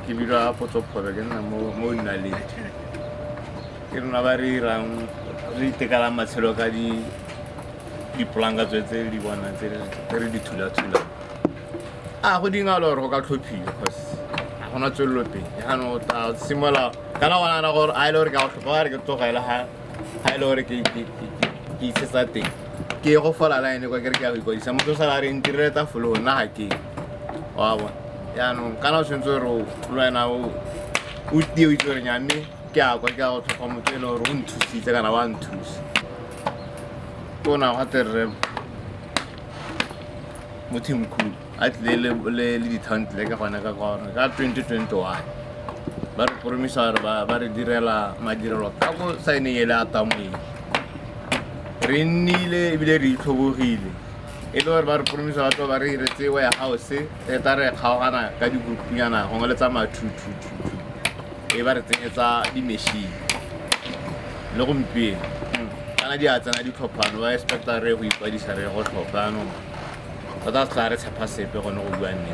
ke bidwa Potsopholo ke nna mo Naledi ke rona ba re irang re itekala matshelo ka dipolanga tse di bona tse re di thula-thula go dingalo gore go ka tlhophiwa because ga gona tswelelo pele yaanong o ta simola kana wa nagana gore a ile gore ka go tlhopha ga re ke tlogele ga ile gore ke itsetsa teng ke go fola line kwa ke re ke ya go ikwadisa motho o sala re ntirele tafole go nna ga ke wa bona yaanong kana o tshwanetse gore le wena o tie o itse gore nyamme ke a kwa ke a go tlhopha motho e le gore o nthusitse kana wa nthusa ko na ga tere mo teamkhulu a tlile le di-talent ka gona ka 2021 ba re promisa gore ba re direla madirelo ka go saeneng ele a tamoeng re nnile ebile re itlhobogile e le gore ba re promisa batho ba re iretse warehouse e ta re kgaogana ka digroupunyana gongwe le tsa mathuthuthu e ba re tsenyetsa di-machine le gompieno kana di a tsena ditlhophano ba expecta re go ikwadisa re go tlhopha anong ba tla tla re tshepa sepe gone go bua nnete